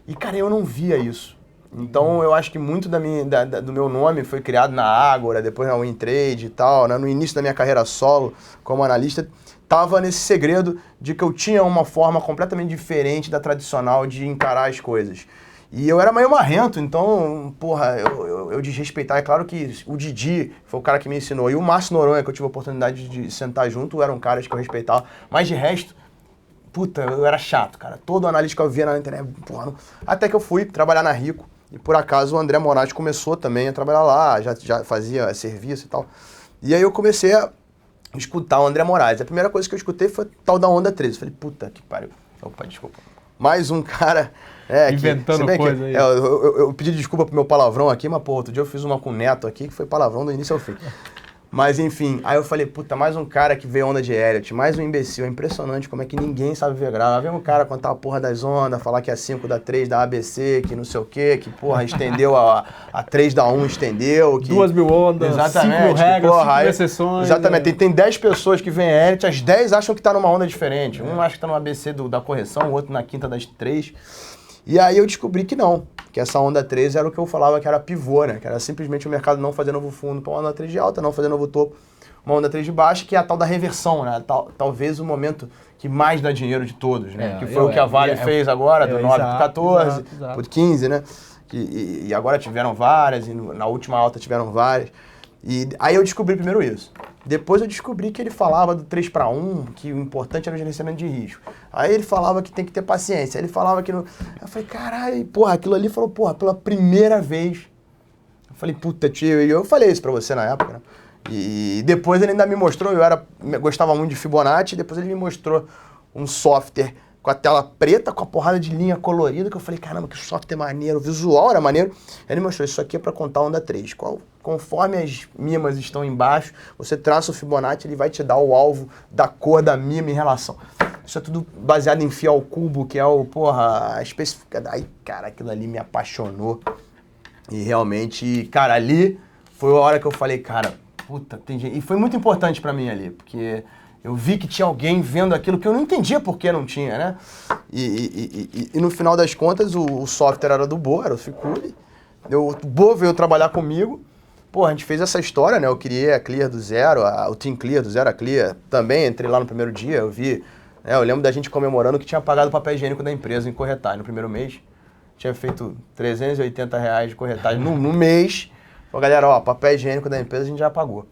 E, cara, eu não via isso. Então, eu acho que muito do meu nome foi criado na Ágora, depois na WinTrade e tal, né? No início da minha carreira solo como analista, tava nesse segredo de que eu tinha uma forma completamente diferente da tradicional de encarar as coisas. E eu era meio marrento, então, porra, eu desrespeitar. É claro que o Didi foi o cara que me ensinou. E o Márcio Noronha, que eu tive a oportunidade de sentar junto, eram caras que eu respeitava. Mas de resto, puta, eu era chato, cara. Todo analista que eu via na internet, porra. Até que eu fui trabalhar na Rico. E por acaso o André Moraes começou também a trabalhar lá, já fazia serviço e tal. E aí eu comecei a escutar o André Moraes. A primeira coisa que eu escutei foi tal da Onda 13. Eu falei, puta que pariu. Opa, desculpa. Mais um cara... inventando coisa aí. Eu pedi desculpa pro meu palavrão aqui, mas, pô, outro dia eu fiz uma com o Neto aqui, que foi palavrão do início ao fim. Mas, enfim, aí eu falei, puta, mais um cara que vê onda de Elliott, mais um imbecil. É impressionante como é que ninguém sabe ver grau. Vem um cara contar a porra das ondas, falar que é a 5 da 3 da ABC, que não sei o quê, que, porra, estendeu a 3 da 1, estendeu. Que... 2.000 ondas, exatamente, 5.000 regras, porra, 5 exceções. Exatamente, tem 10 pessoas que veem Elliott, as 10 acham que tá numa onda diferente. Um acha que tá no ABC da correção, o outro na quinta das 3. E aí eu descobri que não, que essa onda 13 era o que eu falava que era pivô, né? Que era simplesmente o mercado não fazer novo fundo para uma onda 3 de alta, não fazer novo topo, uma onda 3 de baixa, que é a tal da reversão, né? Talvez o momento que mais dá dinheiro de todos, né? Que foi o que a Vale fez agora, do 9 para 14, por 15, né? E agora tiveram várias, e na última alta tiveram várias. E aí eu descobri primeiro isso. Depois eu descobri que ele falava do 3 para 1, que o importante era o gerenciamento de risco. Aí ele falava que tem que ter paciência. Aí ele falava que... Eu falei, caralho, porra, aquilo ali falou, porra, pela primeira vez. Eu falei, puta, tio, e eu falei isso pra você na época, né? E depois ele ainda me mostrou, gostava muito de Fibonacci, depois ele me mostrou um software com a tela preta, com a porrada de linha colorida, que eu falei, caramba, que software maneiro, o visual era maneiro. Aí ele mostrou, isso aqui é para contar onda 3. Conforme as mimas estão embaixo, você traça o Fibonacci, ele vai te dar o alvo da cor da mima em relação. Isso é tudo baseado em Fio ao cubo, que é a especificidade. Aí, cara, aquilo ali me apaixonou. E realmente, cara, ali foi a hora que eu falei, cara, puta, tem gente... E foi muito importante para mim ali, porque... Eu vi que tinha alguém vendo aquilo que eu não entendia por que não tinha, né? E no final das contas, o software era do Bo, era o Ficuli. O Bo veio trabalhar comigo. Pô, a gente fez essa história, né? Eu criei a Clear do zero, o Team Clear do zero, a Clear. Também entrei lá no primeiro dia, eu vi... Né? Eu lembro da gente comemorando que tinha pagado o papel higiênico da empresa em corretagem no primeiro mês. Tinha feito R$380 de corretagem no mês. Falei, galera, ó, papel higiênico da empresa a gente já pagou.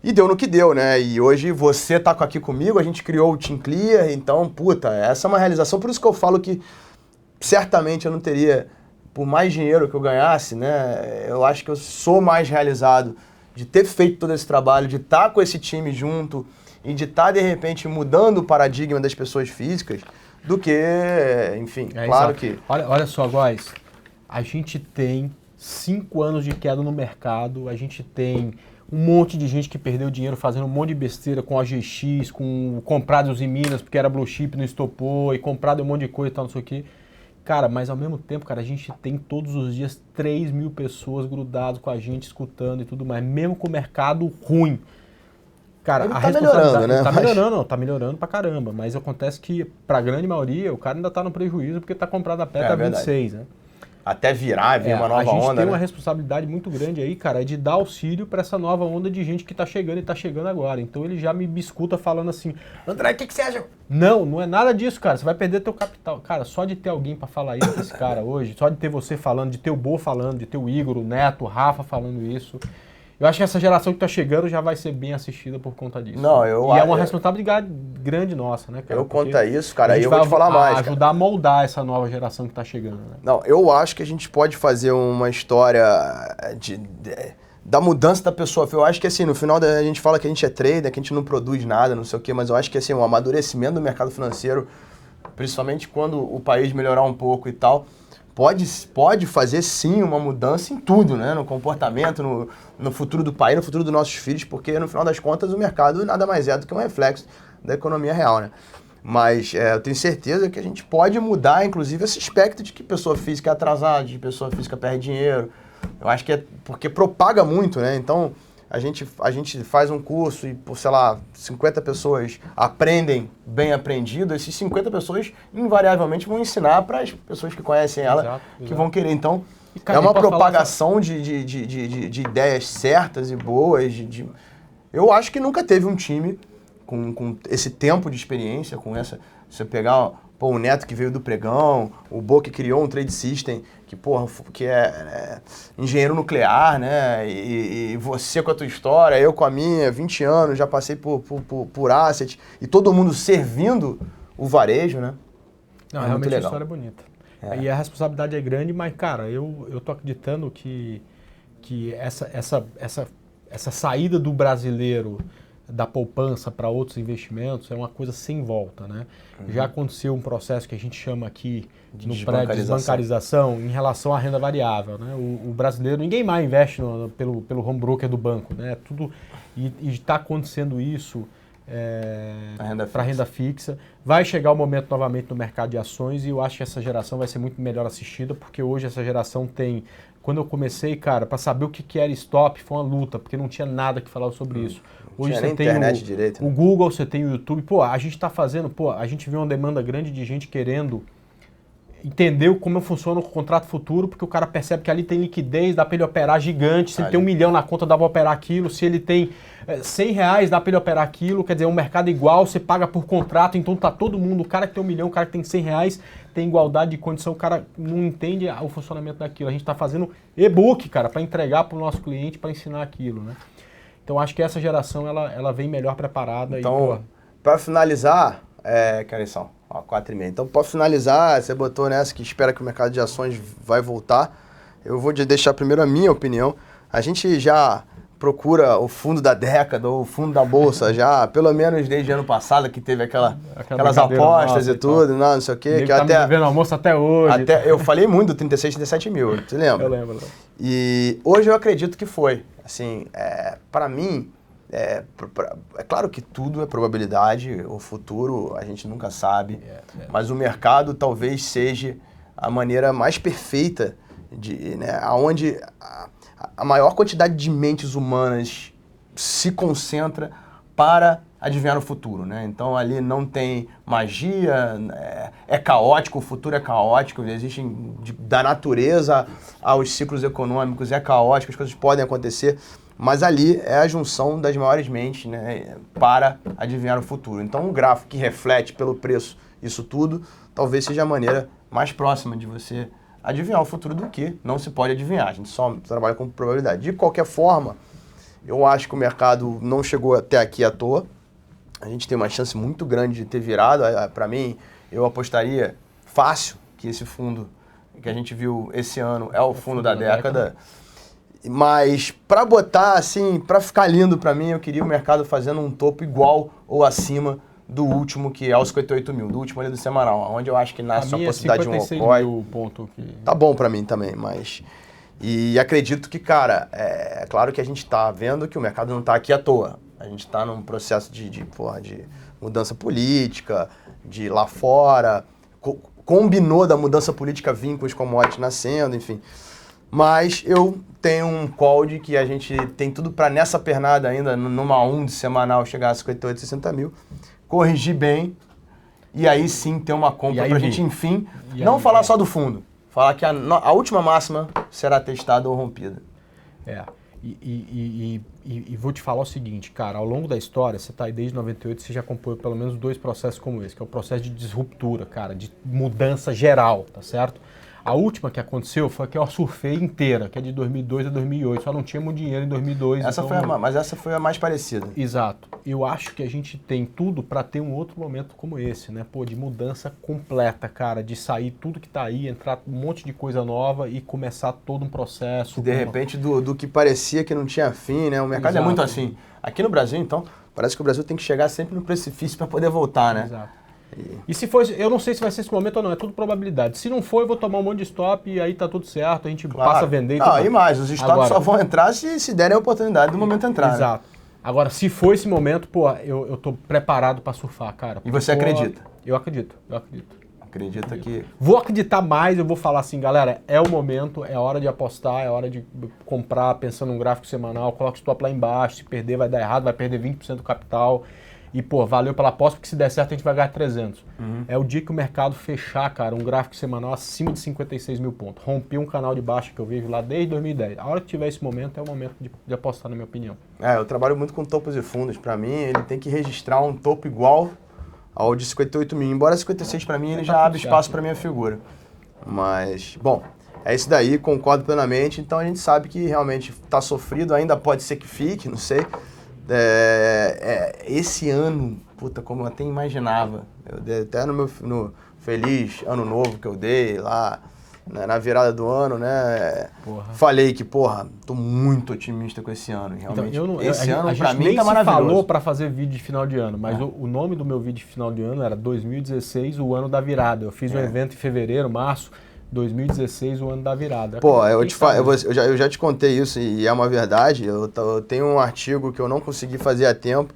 E deu no que deu, né? E hoje você tá aqui comigo, a gente criou o Team Clear, então, puta, essa é uma realização. Por isso que eu falo que certamente eu não teria, por mais dinheiro que eu ganhasse, né? Eu acho que eu sou mais realizado de ter feito todo esse trabalho, de estar com esse time junto e de estar, de repente, mudando o paradigma das pessoas físicas do que, enfim, claro que... Olha só, Góes, a gente tem 5 anos de queda no mercado, a gente tem... um monte de gente que perdeu dinheiro fazendo um monte de besteira com OGX, com comprados em Minas, porque era blue chip, não estopou, e comprado um monte de coisa e tal, não sei o quê. Cara, mas ao mesmo tempo, cara, a gente tem todos os dias 3.000 pessoas grudadas com a gente, escutando e tudo mais, mesmo com o mercado ruim. Cara, ele a tá responsabilidade... melhorando, né? Tá melhorando, não, tá melhorando pra caramba, mas acontece que, pra grande maioria, o cara ainda tá no prejuízo porque tá comprado a pé, 26, né? Até virar, vir uma nova onda, A gente tem né? uma responsabilidade muito grande aí, cara, é de dar auxílio para essa nova onda de gente que tá chegando e tá chegando agora. Então ele já me escuta falando assim, André, o que você acha? Não é nada disso, cara, você vai perder teu capital. Cara, só de ter alguém para falar isso desse cara hoje, só de ter você falando, de ter o Bo falando, de ter o Igor, o Neto, o Rafa falando isso... Eu acho que essa geração que tá chegando já vai ser bem assistida por conta disso. Não, e é uma responsabilidade grande nossa, né, cara? Eu conto isso, cara, aí eu vou te falar mais. Ajudar a moldar essa nova geração que tá chegando, né? Não, eu acho que a gente pode fazer uma história da mudança da pessoa. Eu acho que assim, no final a gente fala que a gente é trader, que a gente não produz nada, não sei o quê, mas eu acho que assim, o amadurecimento do mercado financeiro, principalmente quando o país melhorar um pouco e tal, pode fazer sim uma mudança em tudo, né? No comportamento, no futuro do país, no futuro dos nossos filhos, porque no final das contas o mercado nada mais é do que um reflexo da economia real, né? Mas eu tenho certeza que a gente pode mudar, inclusive, esse aspecto de que pessoa física é atrasada, de pessoa física perde dinheiro. Eu acho que é porque propaga muito, né? Então, a gente faz um curso e, por, sei lá, 50 pessoas aprendem bem aprendido, essas 50 pessoas invariavelmente vão ensinar para as pessoas que conhecem ela, que vão querer. Então, e, cara, é uma propagação de ideias certas e boas. Eu acho que nunca teve um time com esse tempo de experiência, com essa... Você pegar o Neto que veio do pregão, o Bo que criou um trade system, que é engenheiro nuclear, né? E você com a tua história, eu com a minha, 20 anos, já passei por asset, e todo mundo servindo o varejo, né? Não, realmente a história é bonita. E a responsabilidade é grande, mas, cara, eu tô acreditando que essa saída do brasileiro da poupança para outros investimentos é uma coisa sem volta, né? Já aconteceu um processo que a gente chama aqui no prédio de desbancarização em relação à renda variável, né? O brasileiro, ninguém mais investe pelo home broker do banco, né? Tudo, e está acontecendo isso para renda fixa. Vai chegar o momento novamente no mercado de ações e eu acho que essa geração vai ser muito melhor assistida, porque hoje essa geração tem... Quando eu comecei, cara, para saber o que era stop, foi uma luta, porque não tinha nada que falar sobre isso. Hoje você tem o Google, você tem o YouTube. Pô, a gente está fazendo... a gente vê uma demanda grande de gente querendo entender como funciona o contrato futuro, porque o cara percebe que ali tem liquidez, dá para ele operar gigante. Se ele tem R$1 milhão na conta, dá para operar aquilo. Se ele tem R$100, dá para ele operar aquilo. Quer dizer, é um mercado igual, você paga por contrato, então tá todo mundo, o cara que tem R$1 milhão, o cara que tem R$100, tem igualdade de condição, o cara não entende o funcionamento daquilo. A gente está fazendo e-book, cara, para entregar para o nosso cliente, para ensinar aquilo, né? Então acho que essa geração, ela vem melhor preparada. Então, para finalizar, Carissão, 4,5. Então, para finalizar, você botou nessa que espera que o mercado de ações vai voltar. Eu vou deixar primeiro a minha opinião. A gente já procura o fundo da década ou o fundo da bolsa já, pelo menos desde ano passado, que teve aquelas apostas e tudo, não sei o quê. Que tá vendo almoço até hoje. Eu falei muito do 36, 37 mil, você lembra? Eu lembro. E hoje eu acredito que foi. Assim, para mim, é claro que tudo é probabilidade, o futuro a gente nunca sabe, mas o mercado talvez seja a maneira mais perfeita, onde a maior quantidade de mentes humanas se concentra para adivinhar o futuro, né? Então ali não tem magia, é caótico, o futuro é caótico, existem da natureza aos ciclos econômicos, é caótico, as coisas podem acontecer, mas ali é a junção das maiores mentes, né, para adivinhar o futuro. Então um gráfico que reflete pelo preço isso tudo, talvez seja a maneira mais próxima de você adivinhar o futuro do que não se pode adivinhar, a gente só trabalha com probabilidade. De qualquer forma, eu acho que o mercado não chegou até aqui à toa. A gente tem uma chance muito grande de ter virado. Para mim, eu apostaria fácil que esse fundo que a gente viu esse ano é o fundo da década. Mas para botar assim, para ficar lindo para mim, eu queria o mercado fazendo um topo igual ou acima do último, que é os 58 mil, do último ali do semanal, onde eu acho que nasce uma possibilidade de um mil ponto que... Tá bom para mim também, mas... E acredito que, cara, é claro que a gente está vendo que o mercado não está aqui à toa. A gente está num processo de mudança política, de lá fora, combinou da mudança política vir com os commodities nascendo, enfim. Mas eu tenho um call de que a gente tem tudo para nessa pernada ainda, numa 1 de semanal, chegar a 58, 60 mil, corrigir bem, e aí sim ter uma compra para a gente, enfim, não falar só do fundo. Falar que a última máxima será testada ou rompida. E vou te falar o seguinte, cara, ao longo da história, você está aí desde 98, você já acompanhou pelo menos 2 processos como esse, que é o processo de disruptura, cara, de mudança geral, tá certo? A última que aconteceu foi a que eu surfei inteira, que é de 2002 a 2008. Só não tinha muito dinheiro em 2002. Mas essa foi a mais parecida. Exato. Eu acho que a gente tem tudo para ter um outro momento como esse, né? Pô, de mudança completa, cara. De sair tudo que tá aí, entrar um monte de coisa nova e começar todo um processo. De repente, do que parecia que não tinha fim, né? O mercado é muito assim. Aqui no Brasil, então, parece que o Brasil tem que chegar sempre no precipício para poder voltar, né? Exato. E se for, eu não sei se vai ser esse momento ou não, é tudo probabilidade. Se não for, eu vou tomar um monte de stop e aí tá tudo certo, a gente passa a vender. E mais, os stops só vão entrar se derem a oportunidade do momento entrar. Exato. Né? Agora, se for esse momento, pô, eu tô preparado para surfar, cara. E você acredita? Eu acredito. Acredita que... Vou acreditar mais, eu vou falar assim, galera, é o momento, é hora de apostar, é hora de comprar, pensando num gráfico semanal, coloca o stop lá embaixo, se perder vai dar errado, vai perder 20% do capital. E, pô, valeu pela aposta, porque se der certo a gente vai ganhar 300. É o dia que o mercado fechar, cara, um gráfico semanal acima de 56 mil pontos. Rompi um canal de baixa que eu vejo lá desde 2010. A hora que tiver esse momento, é o momento de apostar, na minha opinião. Eu trabalho muito com topos e fundos. Para mim, ele tem que registrar um topo igual ao de 58 mil. Embora 56, para mim, ele já abre espaço para minha figura. Mas, bom, é isso daí, concordo plenamente. Então, a gente sabe que realmente está sofrido, ainda pode ser que fique, não sei. Esse ano, puta, como eu até imaginava, eu dei até no feliz ano novo que eu dei lá, né, na virada do ano, né, falei que, tô muito otimista com esse ano, realmente. Então, esse ano pra mim tá maravilhoso. A gente nem se falou para fazer vídeo de final de ano, mas o nome do meu vídeo de final de ano era 2016, o ano da virada. Eu fiz um evento em fevereiro, março, 2016, o ano da virada. Pô, eu já te contei isso e é uma verdade. Eu tenho um artigo que eu não consegui fazer a tempo,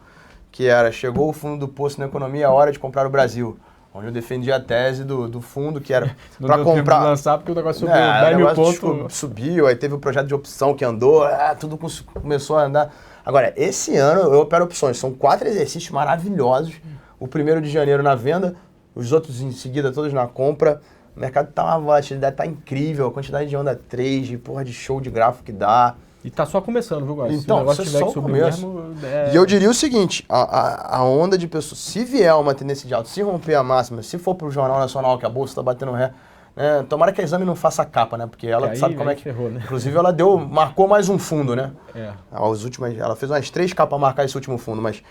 que era Chegou o fundo do poço na economia, a hora de comprar o Brasil. Onde eu defendi a tese do fundo, que era para comprar... Não lançar porque o negócio subiu 10 mil pontos. Subiu, aí teve o projeto de opção que andou, tudo começou a andar. Agora, esse ano eu opero opções, são 4 exercícios maravilhosos. O 1º de janeiro na venda, os outros em seguida todos na compra. O mercado tá uma volatilidade, tá incrível, a quantidade de onda 3, de show de gráfico que dá. E tá só começando, viu, Góis? Então, isso é só o começo. E eu diria o seguinte, a onda de pessoas, se vier uma tendência de alta, se romper a máxima, se for pro Jornal Nacional que a bolsa tá batendo ré, né, tomara que a Exame não faça capa, né, porque ela sabe como é que... Ferrou, né? Inclusive ela marcou mais um fundo, né? Ela fez umas 3 capas a marcar esse último fundo, mas...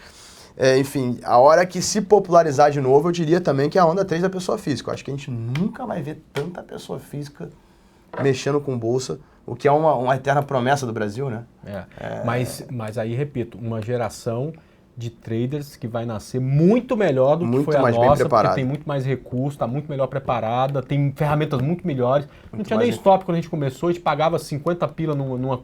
enfim, a hora que se popularizar de novo, eu diria também que é a onda 3 da pessoa física. Eu acho que a gente nunca vai ver tanta pessoa física mexendo com bolsa, o que é uma eterna promessa do Brasil, né? Mas aí, repito, uma geração de traders que vai nascer muito melhor do que foi a nossa, porque tem muito mais recurso, está muito melhor preparada, tem ferramentas muito melhores. Não tinha nem stop quando a gente começou, a gente pagava 50 pila numa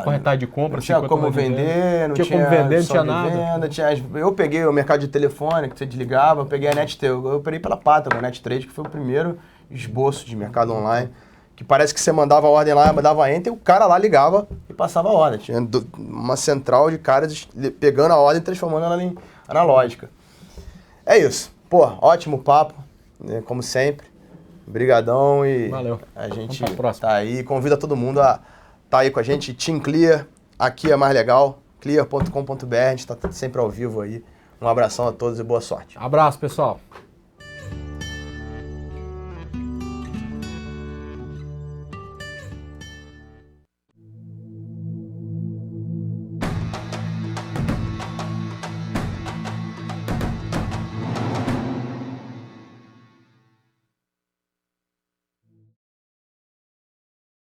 corretagem de compra. Não tinha como vender, não tinha nada. Eu peguei o mercado de telefone, que você desligava, eu peguei a NetTrade, eu operei pela Pata, a NetTrade, que foi o primeiro esboço de mercado online, que parece que você mandava a ordem lá, mandava enter, e o cara lá ligava e passava a ordem. Tinha uma central de caras pegando a ordem e transformando ela em analógica. É isso. Pô, ótimo papo, né, como sempre. Obrigadão e valeu. A gente tá aí. Convida todo mundo a tá aí com a gente. Team Clear, aqui é mais legal. Clear.com.br, a gente tá sempre ao vivo aí. Um abração a todos e boa sorte. Abraço, pessoal.